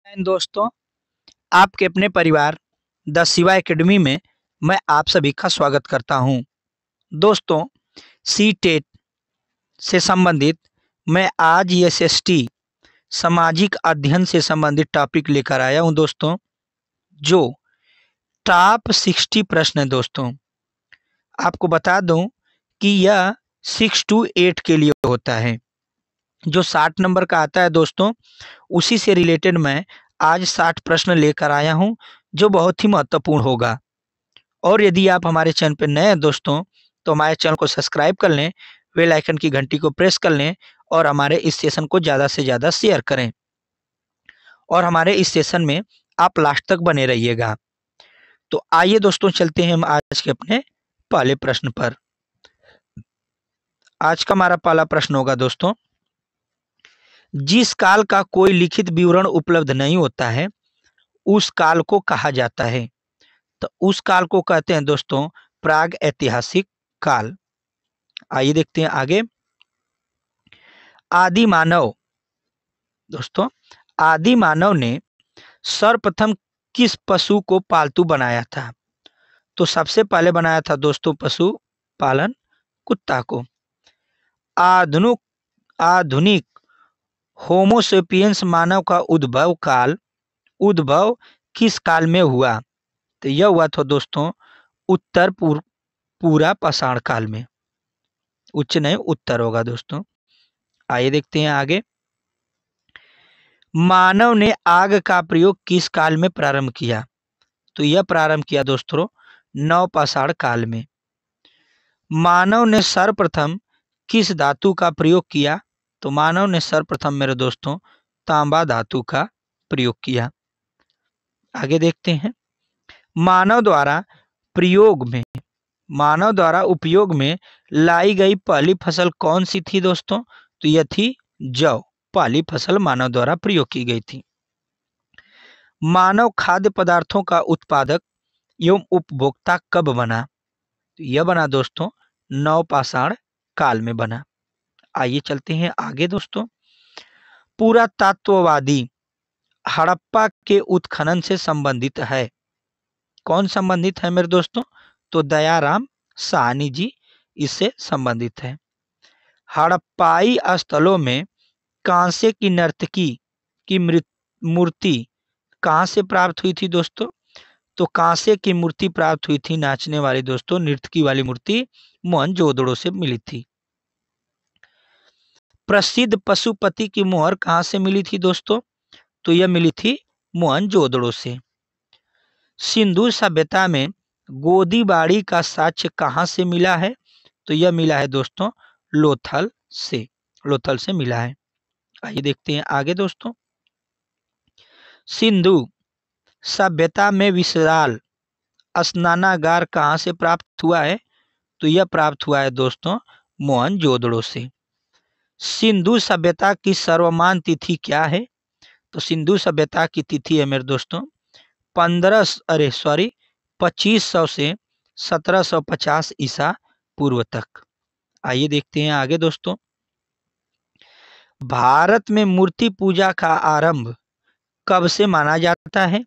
दोस्तों, आपके अपने परिवार द शिवा एकेडमी में मैं आप सभी का स्वागत करता हूं। दोस्तों, सी टेट से संबंधित मैं आज एसएसटी सामाजिक अध्ययन से संबंधित टॉपिक लेकर आया हूं दोस्तों, जो टॉप 60 प्रश्न है। दोस्तों, आपको बता दूं कि यह 6 to 8 के लिए होता है। जो 60 नंबर का आता है दोस्तों, उसी से रिलेटेड मैं आज 60 प्रश्न लेकर आया हूं, जो बहुत ही महत्वपूर्ण होगा। और यदि आप हमारे चैनल पर नए हैं दोस्तों, तो हमारे चैनल को सब्सक्राइब कर लें, बेल आइकन की घंटी को प्रेस कर लें और हमारे इस सेशन को ज़्यादा से ज़्यादा शेयर करें। और हमारे इस सेशन में आप लास्ट तक बने रहिएगा। तो आइए दोस्तों, चलते हैं हम आज के अपने पहले प्रश्न पर। आज का हमारा पहला प्रश्न होगा दोस्तों, जिस काल का कोई लिखित विवरण उपलब्ध नहीं होता है, उस काल को कहा जाता है। तो उस काल को कहते हैं दोस्तों प्राग ऐतिहासिक काल। आइए देखते हैं आगे। आदि मानव दोस्तों, आदि मानव ने सर्वप्रथम किस पशु को पालतू बनाया था? तो सबसे पहले बनाया था दोस्तों पशु पालन कुत्ता को। आधुनिक आधुनिक होमोसेपियंस मानव का उद्भव किस काल में हुआ? तो यह हुआ था दोस्तों उत्तर पूरा पाषाण काल में। उच्च नहीं, उत्तर होगा दोस्तों। आइए देखते हैं आगे। मानव ने आग का प्रयोग किस काल में प्रारंभ किया? तो यह प्रारंभ किया दोस्तों नवपाषाण काल में। मानव ने सर्वप्रथम किस धातु का प्रयोग किया? तो मानव ने सर्वप्रथम मेरे दोस्तों तांबा धातु का प्रयोग किया। आगे देखते हैं। मानव द्वारा उपयोग में लाई गई पहली फसल कौन सी थी दोस्तों? तो यह थी जौ। पहली फसल मानव द्वारा प्रयोग की गई थी। मानव खाद्य पदार्थों का उत्पादक एवं उपभोक्ता कब बना? तो यह बना दोस्तों नवपाषाण काल में बना। आइए चलते हैं आगे दोस्तों। पुरातत्ववादी हड़प्पा के उत्खनन से संबंधित है। कौन संबंधित है मेरे दोस्तों? तो दयाराम साहनी जी इससे संबंधित है। हड़प्पाई स्थलों में कांसे की नर्तकी की मूर्ति कहाँ से प्राप्त हुई थी दोस्तों? तो कांसे की मूर्ति प्राप्त हुई थी, नाचने वाली दोस्तों नर्तकी वाली मूर्ति मोहनजोदड़ो से मिली थी। प्रसिद्ध पशुपति की मोहर कहाँ से मिली थी दोस्तों? तो यह मिली थी मोहनजोदड़ो से। सिंधु सभ्यता में गोदीबाड़ी का साक्ष्य कहाँ से मिला है? तो यह मिला है दोस्तों लोथल से मिला है। आइए देखते हैं आगे दोस्तों। सिंधु सभ्यता में विशाल स्नानागार कहाँ से प्राप्त हुआ है? तो यह प्राप्त हुआ है दोस्तों मोहनजोदड़ो से। सिंधु सभ्यता की सर्वमान्य तिथि क्या है? तो सिंधु सभ्यता की तिथि है मेरे दोस्तों 2500 से 1750 ईसा पूर्व तक। आइए देखते हैं आगे दोस्तों। भारत में मूर्ति पूजा का आरंभ कब से माना जाता है?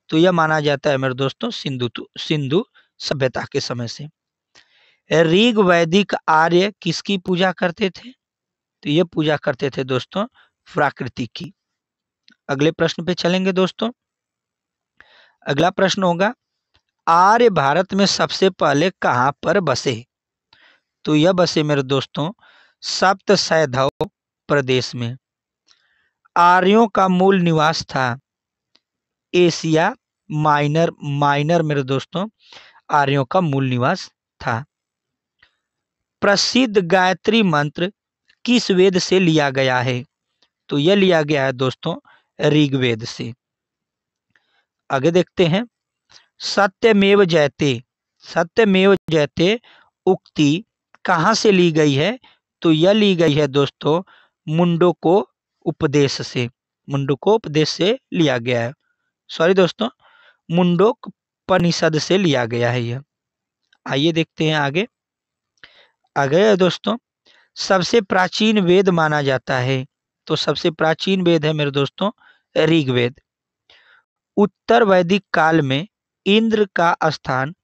तो यह माना जाता है मेरे दोस्तों सिंधु सभ्यता के समय से। ऋग वैदिक आर्य किसकी पूजा करते थे? तो ये पूजा करते थे दोस्तों प्राकृतिक की। अगले प्रश्न पे चलेंगे दोस्तों। अगला प्रश्न होगा, आर्य भारत में सबसे पहले कहां पर बसे? तो यह बसे मेरे दोस्तों सप्त सैधव प्रदेश में। आर्यों का मूल निवास था एशिया माइनर मेरे दोस्तों आर्यों का मूल निवास था। प्रसिद्ध गायत्री मंत्र किस वेद से लिया गया है? तो यह लिया गया है दोस्तों ऋग्वेद से। आगे देखते हैं। सत्यमेव जयते उक्ति कहाँ से ली गई है? तो यह ली गई है दोस्तों मुंडको उपदेश से लिया गया है। सॉरी दोस्तों, मुंडोपनिषद से लिया गया है यह। आइए देखते हैं आगे दोस्तों। सबसे प्राचीन वेद माना जाता है। तो सबसे प्राचीन वेद है मेरे दोस्तों ऋग्वेद। उत्तर वैदिक काल में इंद्र का स्थान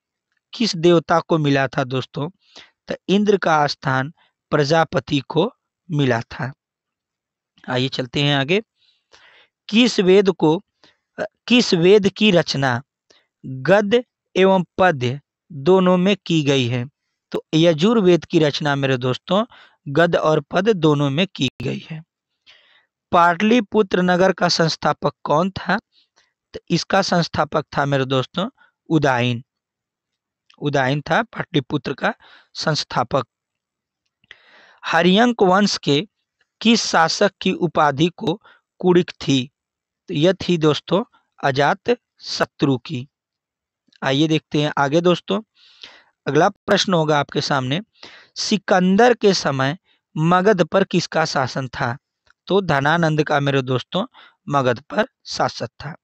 किस देवता को मिला था दोस्तों? तो इंद्र का स्थान प्रजापति को मिला था। आइए चलते हैं आगे। किस वेद को किस वेद की रचना गद्य एवं पद्य दोनों में की गई है? तो यजुर्वेद की रचना मेरे दोस्तों गद्य और पद्य दोनों में की गई है। पाटलिपुत्र नगर का संस्थापक कौन था? तो इसका संस्थापक था मेरे दोस्तों उदाइन। उदाइन था पाटलिपुत्र का संस्थापक। हरियंक वंश के किस शासक की उपाधि को कुड़िक थी? तो यह थी दोस्तों अजात शत्रु की। आइए देखते हैं आगे दोस्तों। अगला प्रश्न होगा आपके सामने, सिकंदर के समय मगध पर किसका शासन था? तो धनानंद का मेरे दोस्तों मगध पर शासक था।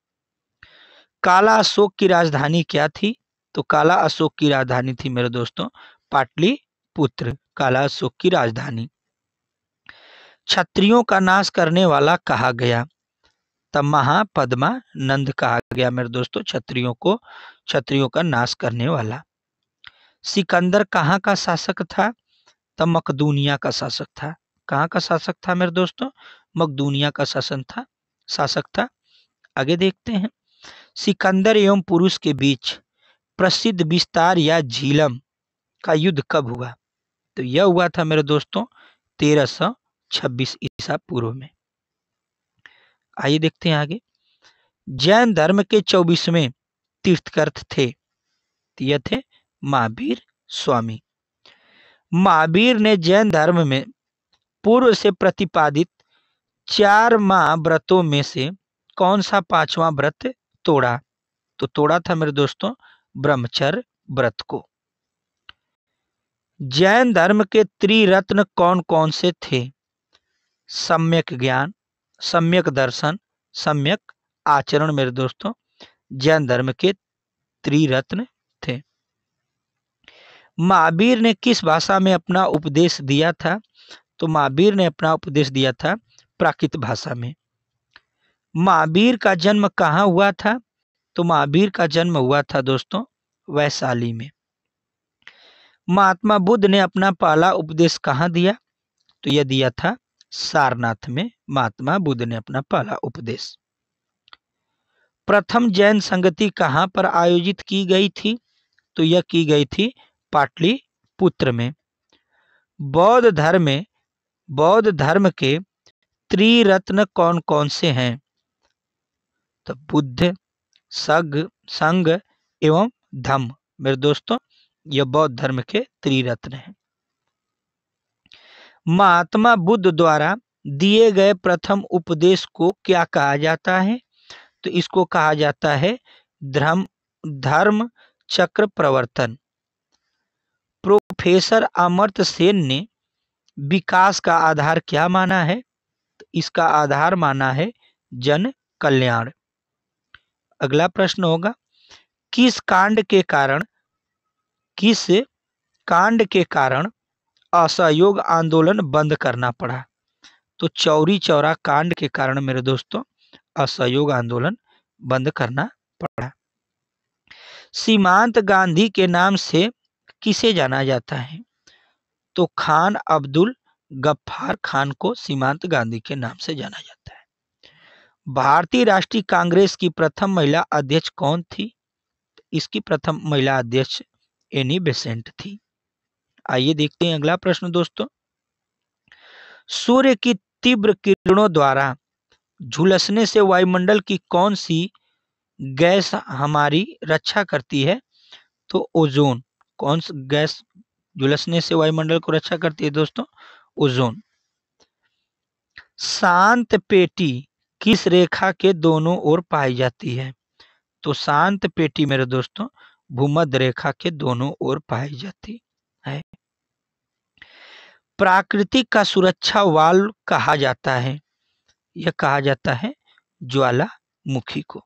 काला अशोक की राजधानी क्या थी? तो काला अशोक की राजधानी थी मेरे दोस्तों पाटलिपुत्र, काला अशोक की राजधानी। क्षत्रियों का नाश करने वाला कहा गया? तब महापद्मानंद कहा गया मेरे दोस्तों क्षत्रियों का नाश करने वाला। सिकंदर कहाँ का शासक था? तब मकदूनिया का शासक था। कहाँ का शासक था मेरे दोस्तों? मकदूनिया का शासक था। आगे देखते हैं। सिकंदर एवं पुरुष के बीच प्रसिद्ध विस्तार या झीलम का युद्ध कब हुआ? तो यह हुआ था मेरे दोस्तों 1326 ईसा पूर्व में। आइए देखते हैं आगे। जैन धर्म के 24वें तीर्थकर थे? यह थे महावीर स्वामी। महावीर ने जैन धर्म में पूर्व से प्रतिपादित 4 महाव्रतों में से कौन सा 5वां व्रत तोड़ा? तो तोड़ा था मेरे दोस्तों ब्रह्मचर्य व्रत को। जैन धर्म के त्रिरत्न कौन कौन से थे? सम्यक ज्ञान, सम्यक दर्शन, सम्यक आचरण मेरे दोस्तों जैन धर्म के त्रिरत्न थे। महावीर ने किस भाषा में अपना उपदेश दिया था? तो महावीर ने अपना उपदेश दिया था प्राकृत भाषा में। महावीर का जन्म कहाँ हुआ था? तो महावीर का जन्म हुआ था दोस्तों वैशाली में। महात्मा बुद्ध ने अपना पहला उपदेश कहाँ दिया? तो यह दिया था सारनाथ में। महात्मा बुद्ध ने अपना पहला उपदेश। प्रथम जैन संगति कहाँ पर आयोजित की गई थी? तो यह की गई थी पाटलिपुत्र में। बौद्ध धर्म के त्रिरत्न कौन कौन से हैं? तो बुद्ध, संघ एवं धम्म मेरे दोस्तों यह बौद्ध धर्म के त्रिरत्न हैं। महात्मा बुद्ध द्वारा दिए गए प्रथम उपदेश को क्या कहा जाता है? तो इसको कहा जाता है धर्म चक्र प्रवर्तन। प्रोफेसर अमर्त्य सेन ने विकास का आधार क्या माना है? तो इसका आधार माना है जन कल्याण। अगला प्रश्न होगा, किस कांड के कारण असहयोग आंदोलन बंद करना पड़ा? तो चौरी चौरा कांड के कारण मेरे दोस्तों असहयोग आंदोलन बंद करना पड़ा। सीमांत गांधी के नाम से किसे जाना जाता है? तो खान अब्दुल गफ्फार खान को सीमांत गांधी के नाम से जाना जाता है। भारतीय राष्ट्रीय कांग्रेस की प्रथम महिला अध्यक्ष कौन थी? इसकी प्रथम महिला अध्यक्ष एनी बेसेंट थी। आइए देखते हैं अगला प्रश्न दोस्तों। सूर्य की तीव्र किरणों द्वारा झुलसने से वायुमंडल की कौन सी गैस हमारी रक्षा करती है? तो ओजोन। कौन सी गैस झुलसने से वायुमंडल को रक्षा करती है दोस्तों? ओजोन। शांत पेटी किस रेखा के दोनों ओर पाई जाती है? तो शांत पेटी मेरे दोस्तों भूमध्य रेखा के दोनों ओर पाई जाती है। प्राकृतिक का सुरक्षा वाल्व कहा जाता है? यह कहा जाता है ज्वालामुखी को।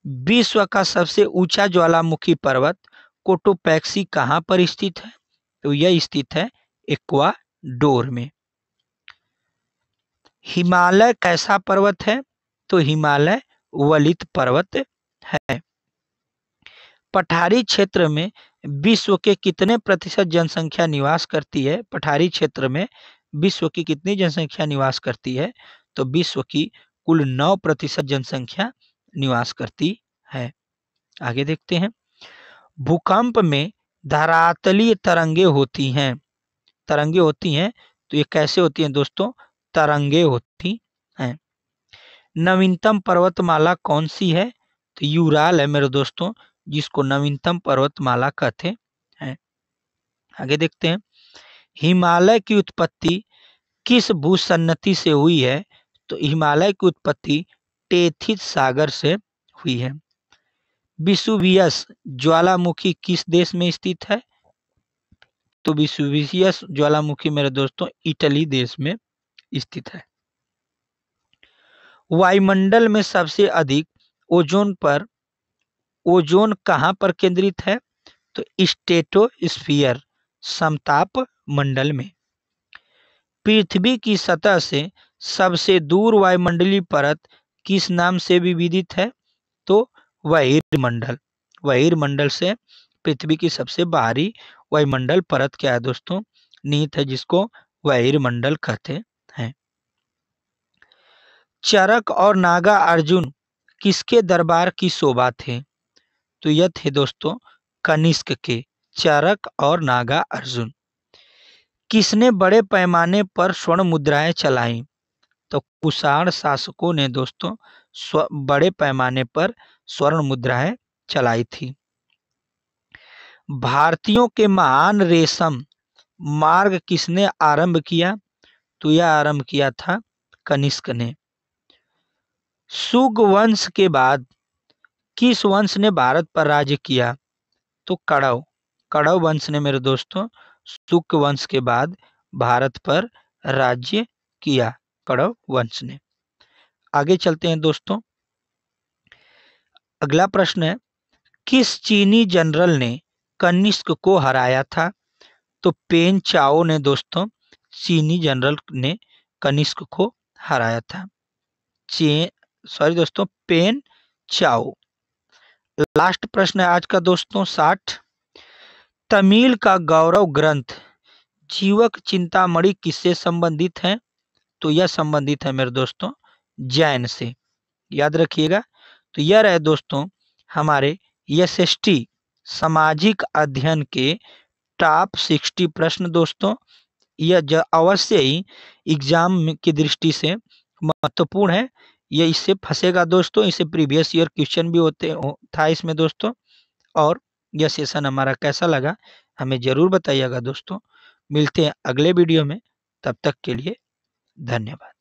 विश्व का सबसे ऊंचा ज्वालामुखी पर्वत कोटोपैक्सी कहाँ पर स्थित है? तो यह स्थित है इक्वाडोर में। हिमालय कैसा पर्वत है? तो हिमालय वलित पर्वत है। पठारी क्षेत्र में विश्व के कितने प्रतिशत जनसंख्या निवास करती है? पठारी क्षेत्र में विश्व की कितनी जनसंख्या निवास करती है? तो विश्व की कुल 9% जनसंख्या निवास करती है। आगे देखते हैं। भूकंप में धरातलीय तरंगे होती हैं। तरंगे होती हैं तो ये कैसे होती हैं दोस्तों? तरंगे होती हैं। नवीनतम पर्वतमाला कौन सी है? तो यूराल है मेरे दोस्तों, जिसको नवीनतम पर्वतमाला कहते हैं। आगे देखते हैं। हिमालय की उत्पत्ति किस भूसन्नति से हुई है? तो हिमालय की उत्पत्ति टेथिस सागर से हुई है। विसुवियस ज्वालामुखी किस देश में स्थित है? तो विसुवियस ज्वालामुखी मेरे दोस्तों इटली देश में स्थित है। वायुमंडल में सबसे अधिक ओजोन कहाँ पर केंद्रित है? तो स्ट्रेटोस्फीयर समताप मंडल में। पृथ्वी की सतह से सबसे दूर वायुमंडलीय परत किस नाम से विविदित है? तो बहिर्मंडल। बहिर्मंडल से पृथ्वी की सबसे बाहरी वायुमंडल परत क्या है दोस्तों? निहित है, जिसको बहिर्मंडल कहते हैं। चरक और नागा अर्जुन किसके दरबार की शोभा थे? तो यह थे दोस्तों कनिष्क के। चरक और नागा अर्जुन। किसने बड़े पैमाने पर स्वर्ण मुद्राएं चलाई? तो कुषाण शासकों ने दोस्तों बड़े पैमाने पर स्वर्ण मुद्राएं चलाई थी। भारतीयों के महान रेशम मार्ग किसने आरंभ किया? तो यह आरंभ किया था कनिष्क ने। सुग वंश के बाद किस वंश ने भारत पर राज्य किया? तो कड़व। कड़व वंश ने मेरे दोस्तों शुक वंश के बाद भारत पर राज्य किया। कड़व वंश ने। आगे चलते हैं दोस्तों। अगला प्रश्न है, किस चीनी जनरल ने कनिष्क को हराया था? तो पेन चाओ ने दोस्तों चीनी जनरल ने कनिष्क को हराया था। दोस्तों पेन चाओ। लास्ट प्रश्न है आज का दोस्तों 60। तमिल का गौरव ग्रंथ जीवक चिंतामणि किससे संबंधित है? तो यह संबंधित है मेरे दोस्तों जैन से। याद रखिएगा। तो यह रहे दोस्तों हमारे एसएसटी सामाजिक अध्ययन के टॉप 60 प्रश्न दोस्तों। यह अवश्य ही एग्जाम की दृष्टि से महत्वपूर्ण है। यह इससे फंसेगा दोस्तों। इससे प्रीवियस ईयर क्वेश्चन भी था इसमें दोस्तों। और यह सेशन हमारा कैसा लगा हमें जरूर बताइएगा दोस्तों। मिलते हैं अगले वीडियो में, तब तक के लिए धन्यवाद।